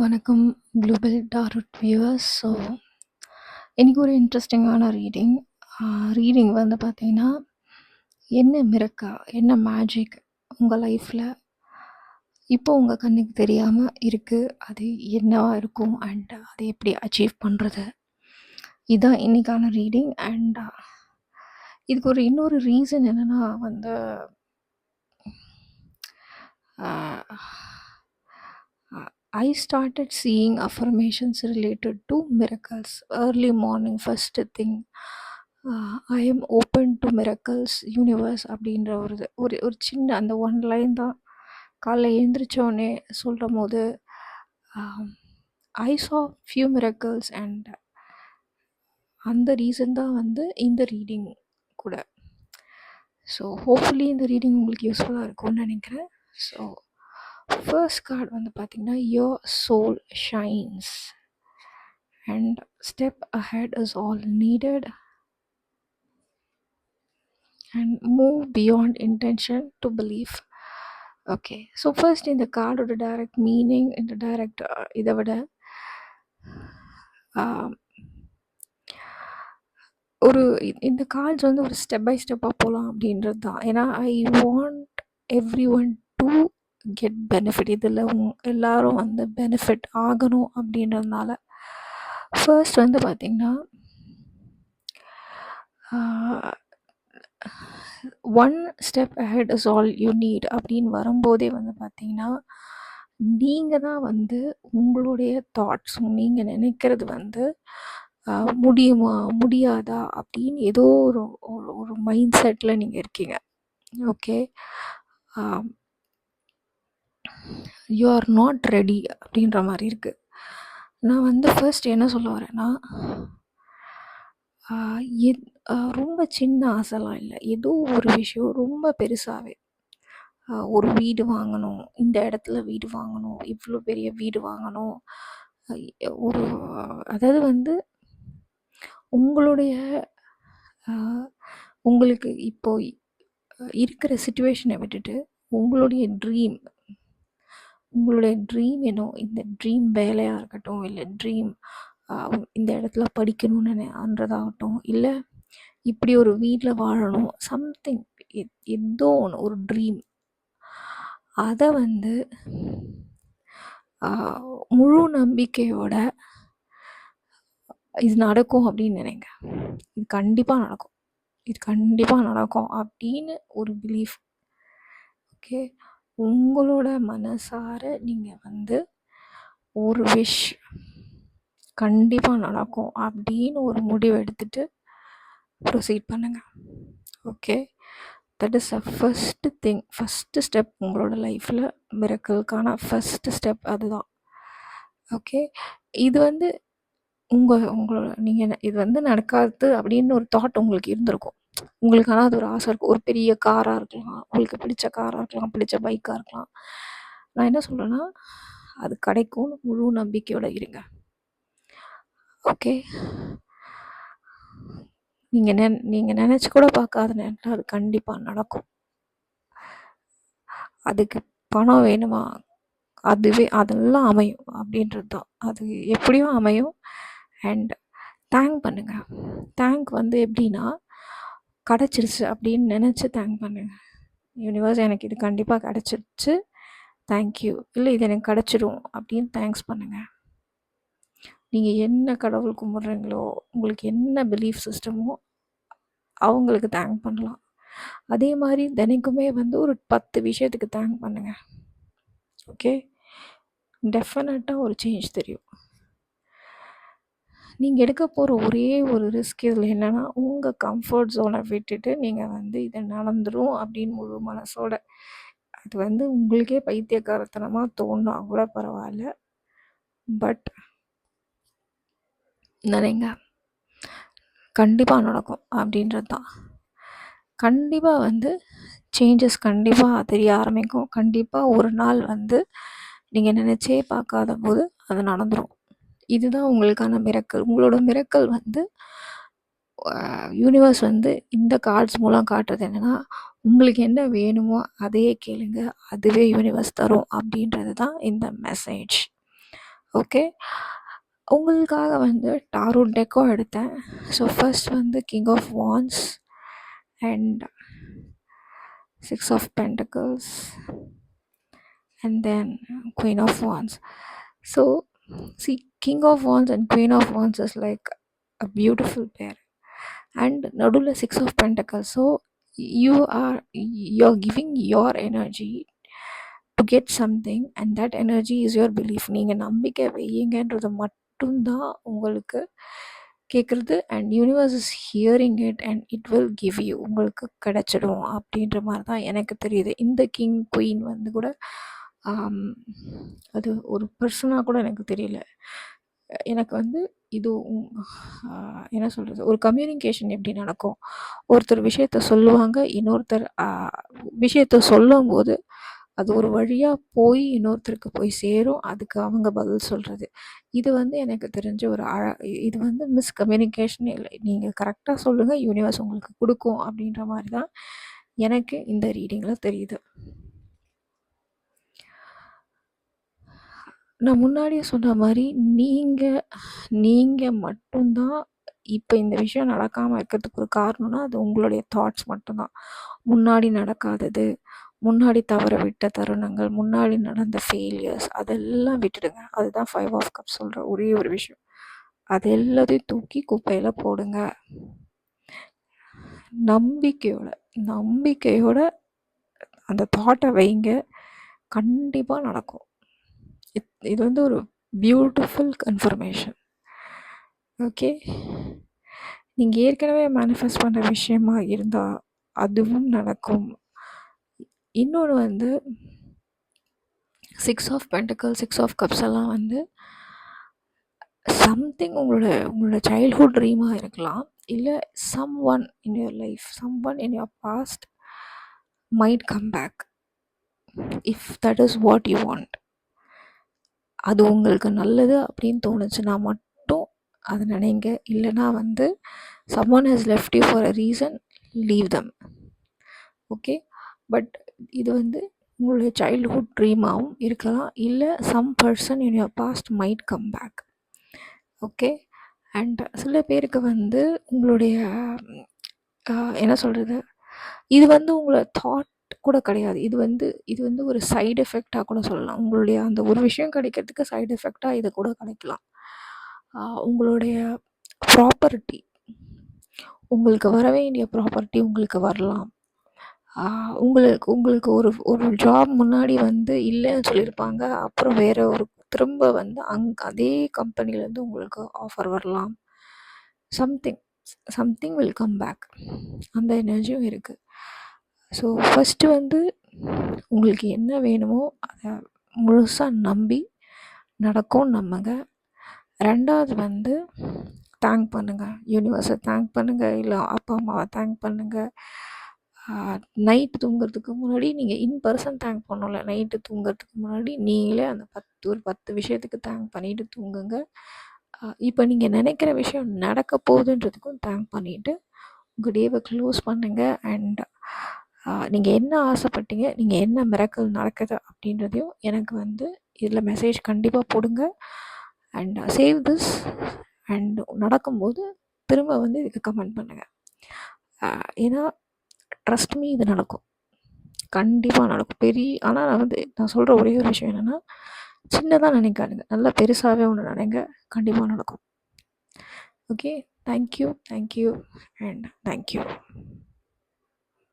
வணக்கம் global target viewers. இன்னைக்கு ஒரு இன்ட்ரெஸ்டிங்கான ரீடிங் வந்து பார்த்தீங்கன்னா, என்ன மிரக்கா என்ன மேஜிக் உங்கள் லைஃப்பில் இப்போ உங்கள் கண்ணுக்கு தெரியாமல் இருக்குது, அது என்னவா இருக்கும் அண்ட் அதை எப்படி அச்சீவ் பண்ணுறது, இதுதான் இன்னைக்கான ரீடிங். அண்ட் இதுக்கு இன்னொரு ரீசன் என்னென்னா வந்து I started seeing affirmations related to miracles early morning. First thing, I am open to miracles universe அப்படின்ற ஒரு சின்ன அந்த ஒன் லைன் தான் காலைல எழுந்திரிச்சோடனே சொல்லும் போது I saw few miracles and அந்த ரீசன் தான் வந்து இந்த ரீடிங் கூட. ஸோ ஹோப்ஃபுல்லி இந்த ரீடிங் உங்களுக்கு யூஸ்ஃபுல்லாக இருக்கும்னு நினைக்கிறேன். ஸோ ஃபர்ஸ்ட் கார்டு வந்து பார்த்தீங்கன்னா, your soul shines and step ahead is all needed and move beyond intention to believe. Okay, so first இந்த கார்டோட டைரக்ட் மீனிங், இந்த டைரக்ட் இதை விட இந்த கார்ட்ஸ் வந்து ஒரு ஸ்டெப் பை ஸ்டெப்பாக போகலாம் அப்படின்றது தான். ஏன்னா I want every one to get benefit. இதில் எல்லாரும் வந்து பெனிஃபிட் ஆகணும் அப்படின்றதுனால ஃபர்ஸ்ட் வந்து பார்த்திங்கன்னா, one step ahead is all you need அப்படின்னு வரும்போதே வந்து பார்த்திங்கன்னா, நீங்கள் தான் வந்து உங்களுடைய தாட்ஸ், நீங்கள் நினைக்கிறது வந்து முடியுமா முடியாதா அப்படின்னு ஏதோ ஒரு மைண்ட் செட்டில் நீங்கள் இருக்கீங்க. Okay, you are not ready அப்படின்ற மாதிரி இருக்குது. நான் வந்து ஃபர்ஸ்ட் என்ன சொல்ல வரேன்னா, ரொம்ப சின்ன ஆசைலாம் இல்லை, ஏதோ ஒரு விஷயம் ரொம்ப பெருசாகவே, ஒரு வீடு வாங்கணும், இந்த இடத்துல வீடு வாங்கணும், இவ்வளோ பெரிய வீடு வாங்கணும், அதாவது வந்து உங்களுக்கு இப்போ இருக்கிற சிச்சுவேஷனை விட்டுட்டு உங்களுடைய ட்ரீம் என்னோ, இந்த ட்ரீம் வேலையாக இருக்கட்டும், இல்லை ட்ரீம் இந்த இடத்துல படிக்கணும்னுன்றதாகட்டும், இல்லை இப்படி ஒரு வீட்டில் வாழணும், சம்திங் ஏதோ ஒன்று ஒரு ட்ரீம், அதை வந்து முழு நம்பிக்கையோட இது நடக்கும் அப்படின்னு நினைங்க. இது கண்டிப்பாக நடக்கும் அப்படின்னு ஒரு பிலீஃப். ஓகே, உங்களோட மனசார நீங்கள் வந்து ஒரு விஷ் கண்டிப்பாக நடக்கும் அப்படின்னு ஒரு முடிவு எடுத்துட்டு ப்ரொசீட் பண்ணுங்கள். Okay, that is a first thing, first step. உங்களோட லைஃப்பில் மிரக்கலுக்கான ஃபஸ்ட்டு ஸ்டெப் அதுதான். ஓகே, இது வந்து உங்களோட நீங்கள் இது வந்து நடக்காது அப்படின்னு ஒரு தாட் உங்களுக்கு இருந்திருக்கும். உங்களுக்கான அது ஒரு ஆசை இருக்கும், ஒரு பெரிய காராக இருக்கலாம், உங்களுக்கு பிடிச்ச காராக இருக்கலாம், பிடிச்ச பைக்காக இருக்கலாம். நான் என்ன சொல்கிறேன்னா, அது கிடைக்கும்னு முழு நம்பிக்கையோடு இருங்க. ஓகே, நீங்கள் நினச்சி கூட பார்க்காத நேரத்தில் அது கண்டிப்பாக நடக்கும். அதுக்கு பணம் வேணுமா, அதெல்லாம் அமையும் அப்படின்றது தான். அது எப்படியும் அமையும். அண்ட் தேங்க் வந்து எப்படின்னா, கிடச்சிருச்சு அப்படின்னு நினச்சி தேங்க் பண்ணுங்கள். யூனிவர்ஸ், எனக்கு இது கண்டிப்பாக கிடச்சிருச்சு, தேங்க்யூ. இல்லை, இது எனக்கு கிடச்சிடும் அப்படின்னு தேங்க்ஸ் பண்ணுங்கள். நீங்கள் என்ன கடவுள் கும்பிட்றீங்களோ, உங்களுக்கு என்ன பிலீஃப் சிஸ்டமோ அவங்களுக்கு தேங்க் பண்ணலாம். அதே மாதிரி தினைக்குமே வந்து ஒரு 10 விஷயத்துக்கு தேங்க் பண்ணுங்கள். ஓகே, டெஃபினட்டாக ஒரு சேஞ்ச் தெரியும். நீங்கள் எடுக்க போகிற ஒரே ஒரு ரிஸ்க் இதில் என்னென்னா, உங்கள் கம்ஃபர்ட் ஜோனை விட்டுட்டு நீங்கள் வந்து இதை நடந்துடும் அப்படின்னு முழு மனசோட, அது வந்து உங்களுக்கே பைத்தியக்காரத்தனமாக தோணுனா கூட பரவாயில்ல, பட் நினைங்க, கண்டிப்பாக நடக்கும் அப்படின்றது தான். கண்டிப்பாக வந்து சேஞ்சஸ் கண்டிப்பாக தெரிய ஆரம்பிக்கும். கண்டிப்பாக ஒரு நாள் வந்து நீங்கள் நினச்சே பார்க்காத போது அது நடந்துடும். இதுதான் உங்களுக்கான மிரக்கல். உங்களோட மிரக்கல் வந்து யூனிவர்ஸ் வந்து இந்த கார்ட்ஸ் மூலம் காட்டுறது என்னென்னா, உங்களுக்கு என்ன வேணுமோ அதையே கேளுங்க, அதுவே யூனிவர்ஸ் தரும் அப்படின்றது தான் இந்த மெசேஜ். ஓகே. உங்களுக்காக வந்து டாரோ டெக்கோ எடுத்தேன். ஸோ ஃபர்ஸ்ட் வந்து king of wands and 6 of pentacles and then queen of wands. So see, king of wands and queen of wands is like a beautiful pair, and nadula 6 of pentacles. So you're giving your energy to get something, and that energy is your belief. நீங்க நம்பிக்கை வையுங்கன்றது மட்டும்தான் உங்களுக்கு கேட்குறது, and universe is hearing it and it will give you, உங்களுக்கு கிடைச்சிடும் அப்படின்ற மாதிரி தான் எனக்கு தெரியுது. இந்த கிங் குயின் வந்து கூட அது ஒரு பர்சனாக கூட எனக்கு தெரியல. எனக்கு வந்து இது என்ன சொல்கிறது, ஒரு கம்யூனிகேஷன் எப்படி நடக்கும், ஒருத்தர் விஷயத்த சொல்லுவாங்க, இன்னொருத்தர் விஷயத்த சொல்லும்போது அது ஒரு வழியாக போய் இன்னொருத்தருக்கு போய் சேரும், அதுக்கு அவங்க பதில் சொல்கிறது. இது வந்து எனக்கு தெரிஞ்ச ஒரு இது வந்து மிஸ்கம்யூனிகேஷன் இல்லை. நீங்கள் கரெக்டாக சொல்லுங்கள், யூனிவர்ஸ் உங்களுக்கு கொடுக்கும் அப்படின்ற மாதிரி தான் எனக்கு இந்த ரீடிங்கில் தெரியுது. நான் முன்னாடியே சொன்ன மாதிரி நீங்கள் மட்டும்தான் இப்போ இந்த விஷயம் நடக்காமல் இருக்கிறதுக்கு ஒரு காரணம்னா அது உங்களுடைய தாட்ஸ் மட்டும்தான். முன்னாடி நடக்காதது, முன்னாடி தவற விட்ட தருணங்கள், முன்னாடி நடந்த ஃபெயிலியர்ஸ் அதெல்லாம் விட்டுடுங்க. அதுதான் 5 ஆஃப் கப்ஸ் சொல்கிற ஒரே ஒரு விஷயம். அது எல்லாத்தையும் தூக்கி குப்பையில் போடுங்க. நம்பிக்கையோட அந்த தாட்டை வைங்க, கண்டிப்பாக நடக்கும். இது வந்து ஒரு பியூட்டிஃபுல் கன்ஃபர்மேஷன். ஓகே, நீங்கள் ஏற்கனவே மேனிஃபெஸ்ட் பண்ணுற விஷயமா இருந்தால் அதுவும் நடக்கும். இன்னொன்று வந்து 6 ஆஃப் பென்டக்கிள்ஸ் 6 ஆஃப் கப்ஸ் எல்லாம் வந்து சம்திங் உங்களோட சைல்ட்ஹுட் ட்ரீமாக இருக்கலாம், இல்லை someone in your life, someone in your past might come back if that is what you want. அது உங்களுக்கு நல்லது அப்படின்னு தோணுச்சுன்னா மட்டும் அது நினைங்க. இல்லைனா வந்து someone has left you for a reason, leave them. Okay, but இது வந்து உங்களுடைய சைல்ட்ஹுட் ட்ரீமாகவும் இருக்கலாம், இல்லை some person in your past might come back. Okay, and சில பேருக்கு வந்து உங்களுடைய என்ன சொல்கிறது, இது வந்து உங்களை தாட் கூட கிடையாது, இது வந்து ஒரு சைடு எஃபெக்டாக கூட சொல்லலாம். உங்களுடைய அந்த ஒரு விஷயம் கிடைக்கிறதுக்கு சைடு எஃபெக்டாக இது கூட கிடைக்கலாம். உங்களுடைய ப்ராப்பர்ட்டி, உங்களுக்கு வர வேண்டிய ப்ராப்பர்ட்டி உங்களுக்கு வரலாம். உங்களுக்கு ஒரு ஜாப் முன்னாடி வந்து இல்லைன்னு சொல்லியிருப்பாங்க, அப்புறம் வேற ஒரு திரும்ப வந்து அதே கம்பெனிலேருந்து உங்களுக்கு ஆஃபர் வரலாம். சம்திங் வில் கம் பேக், அந்த எனர்ஜியும் இருக்குது. ஸோ ஃபஸ்ட்டு வந்து உங்களுக்கு என்ன வேணுமோ அதை முழுசாக நம்பி நடக்கும் நம்புங்க. ரெண்டாவது வந்து தேங்க் பண்ணுங்கள், யூனிவர்ஸை தேங்க் பண்ணுங்கள், இல்லை அப்பா அம்மாவை தேங்க் பண்ணுங்கள். நைட்டு தூங்குறதுக்கு முன்னாடி நீங்கள் இன் பர்சன் தேங்க் பண்ணல, நைட்டு தூங்குறதுக்கு முன்னாடி நீங்களே அந்த ஒரு 10 விஷயத்துக்கு தேங்க் பண்ணிவிட்டு தூங்குங்க. இப்போ நீங்கள் நினைக்கிற விஷயம் நடக்க போகுதுன்றதுக்கும் தேங்க் பண்ணிவிட்டு உங்கள் டேவை க்ளோஸ் பண்ணுங்கள். அண்ட் நீங்கள் என்ன ஆசைப்பட்டீங்க, நீங்கள் என்ன மிராக்கிள் நடக்குது அப்படின்றதையும் எனக்கு வந்து இதில் மெசேஜ் கண்டிப்பாக போடுங்க. அண்ட் சேவ் திஸ், அண்ட் நடக்கும்போது திரும்ப வந்து இதுக்கு கமெண்ட் பண்ணுங்கள். ஏன்னா ட்ரஸ்ட் மீ, இது நடக்கும், கண்டிப்பாக நடக்கும். ஆனால் நான் சொல்கிற ஒரே ஒரு விஷயம் என்னென்னா, சின்னதாக நினைக்காதுங்க, நல்லா பெருசாகவே ஒன்று நினைங்க, கண்டிப்பாக நடக்கும். Okay, thank you and thank you.